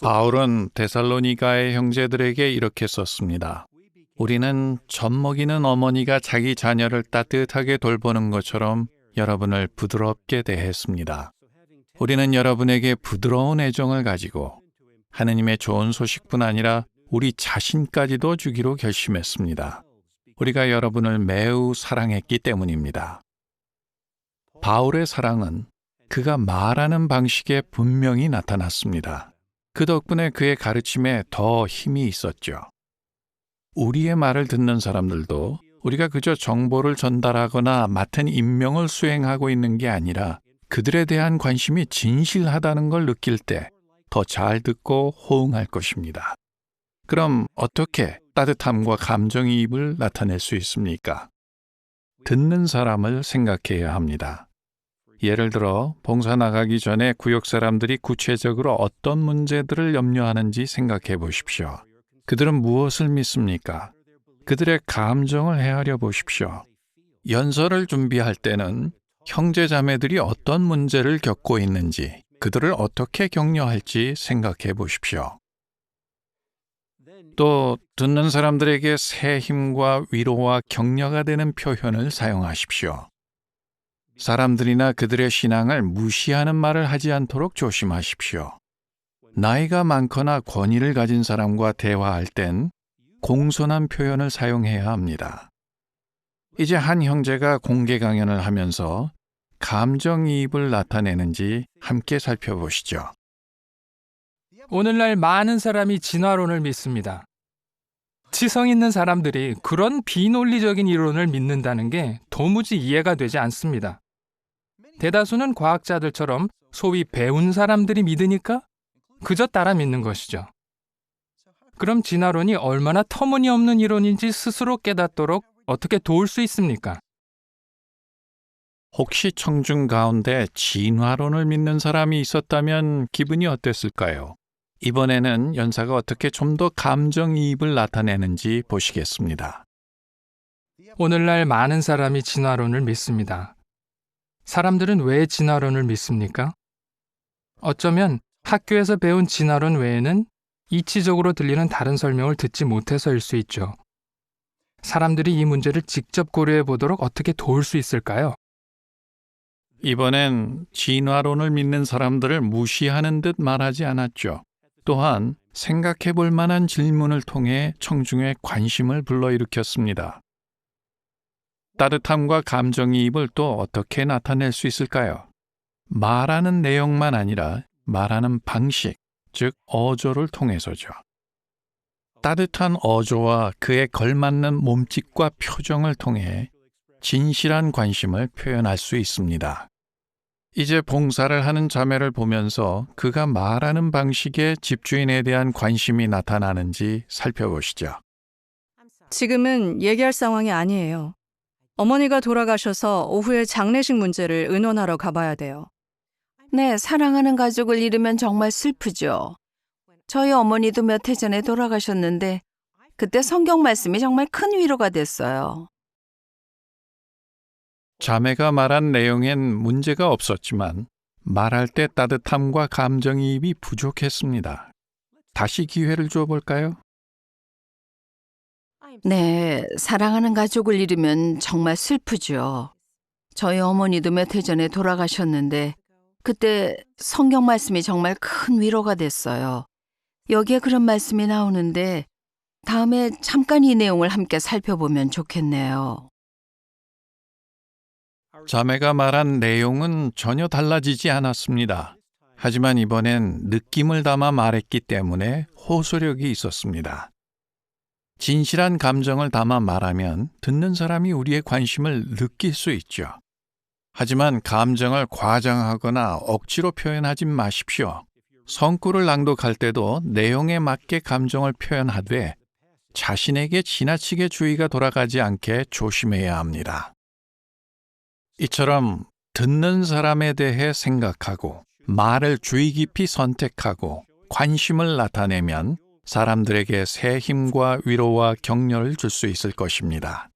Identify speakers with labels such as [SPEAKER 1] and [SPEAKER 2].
[SPEAKER 1] 바울은 데살로니가의 형제들에게 이렇게 썼습니다. 우리는 젖먹이는 어머니가 자기 자녀를 따뜻하게 돌보는 것처럼 여러분을 부드럽게 대했습니다. 우리는 여러분에게 부드러운 애정을 가지고 하느님의 좋은 소식뿐 아니라 우리 자신까지도 주기로 결심했습니다. 우리가 여러분을 매우 사랑했기 때문입니다. 바울의 사랑은 그가 말하는 방식에 분명히 나타났습니다. 그 덕분에 그의 가르침에 더 힘이 있었죠. 우리의 말을 듣는 사람들도 우리가 그저 정보를 전달하거나 맡은 임명을 수행하고 있는 게 아니라 그들에 대한 관심이 진실하다는 걸 느낄 때 더 잘 듣고 호응할 것입니다. 그럼 어떻게 따뜻함과 감정이입을 나타낼 수 있습니까? 듣는 사람을 생각해야 합니다. 예를 들어 봉사 나가기 전에 구역 사람들이 구체적으로 어떤 문제들을 염려하는지 생각해 보십시오. 그들은 무엇을 믿습니까? 그들의 감정을 헤아려 보십시오. 연설을 준비할 때는 형제 자매들이 어떤 문제를 겪고 있는지, 그들을 어떻게 격려할지 생각해 보십시오. 또 듣는 사람들에게 새 힘과 위로와 격려가 되는 표현을 사용하십시오. 사람들이나 그들의 신앙을 무시하는 말을 하지 않도록 조심하십시오. 나이가 많거나 권위를 가진 사람과 대화할 땐 공손한 표현을 사용해야 합니다. 이제 한 형제가 공개 강연을 하면서 감정이입을 나타내는지 함께 살펴보시죠.
[SPEAKER 2] 오늘날 많은 사람이 진화론을 믿습니다. 지성 있는 사람들이 그런 비논리적인 이론을 믿는다는 게 도무지 이해가 되지 않습니다. 대다수는 과학자들처럼 소위 배운 사람들이 믿으니까 그저 따라 믿는 것이죠. 그럼 진화론이 얼마나 터무니없는 이론인지 스스로 깨닫도록 어떻게 도울 수 있습니까?
[SPEAKER 1] 혹시 청중 가운데 진화론을 믿는 사람이 있었다면 기분이 어땠을까요? 이번에는 연사가 어떻게 좀 더 감정이입을 나타내는지 보시겠습니다.
[SPEAKER 2] 오늘날 많은 사람이 진화론을 믿습니다. 사람들은 왜 진화론을 믿습니까? 어쩌면 학교에서 배운 진화론 외에는 이치적으로 들리는 다른 설명을 듣지 못해서일 수 있죠. 사람들이 이 문제를 직접 고려해 보도록 어떻게 도울 수 있을까요?
[SPEAKER 1] 이번엔 진화론을 믿는 사람들을 무시하는 듯 말하지 않았죠. 또한 생각해 볼 만한 질문을 통해 청중의 관심을 불러일으켰습니다. 따뜻함과 감정이입을 또 어떻게 나타낼 수 있을까요? 말하는 내용만 아니라 말하는 방식, 즉 어조를 통해서죠. 따뜻한 어조와 그에 걸맞는 몸짓과 표정을 통해 진실한 관심을 표현할 수 있습니다. 이제 봉사를 하는 자매를 보면서 그가 말하는 방식에 집주인에 대한 관심이 나타나는지 살펴보시죠.
[SPEAKER 3] 지금은 얘기할 상황이 아니에요. 어머니가 돌아가셔서 오후에 장례식 문제를 의논하러 가봐야 돼요.
[SPEAKER 4] 네, 사랑하는 가족을 잃으면 정말 슬프죠. 저희 어머니도 몇 해 전에 돌아가셨는데 그때 성경 말씀이 정말 큰 위로가 됐어요.
[SPEAKER 1] 자매가 말한 내용엔 문제가 없었지만 말할 때 따뜻함과 감정이입이 부족했습니다. 다시 기회를 줘볼까요?
[SPEAKER 4] 네, 사랑하는 가족을 잃으면 정말 슬프죠. 저희 어머니도 몇 해 전에 돌아가셨는데 그때 성경 말씀이 정말 큰 위로가 됐어요. 여기에 그런 말씀이 나오는데 다음에 잠깐 이 내용을 함께 살펴보면 좋겠네요.
[SPEAKER 1] 자매가 말한 내용은 전혀 달라지지 않았습니다. 하지만 이번엔 느낌을 담아 말했기 때문에 호소력이 있었습니다. 진실한 감정을 담아 말하면 듣는 사람이 우리의 관심을 느낄 수 있죠. 하지만 감정을 과장하거나 억지로 표현하지 마십시오. 성구를 낭독할 때도 내용에 맞게 감정을 표현하되 자신에게 지나치게 주의가 돌아가지 않게 조심해야 합니다. 이처럼 듣는 사람에 대해 생각하고 말을 주의 깊이 선택하고 관심을 나타내면 사람들에게 새 힘과 위로와 격려를 줄 수 있을 것입니다.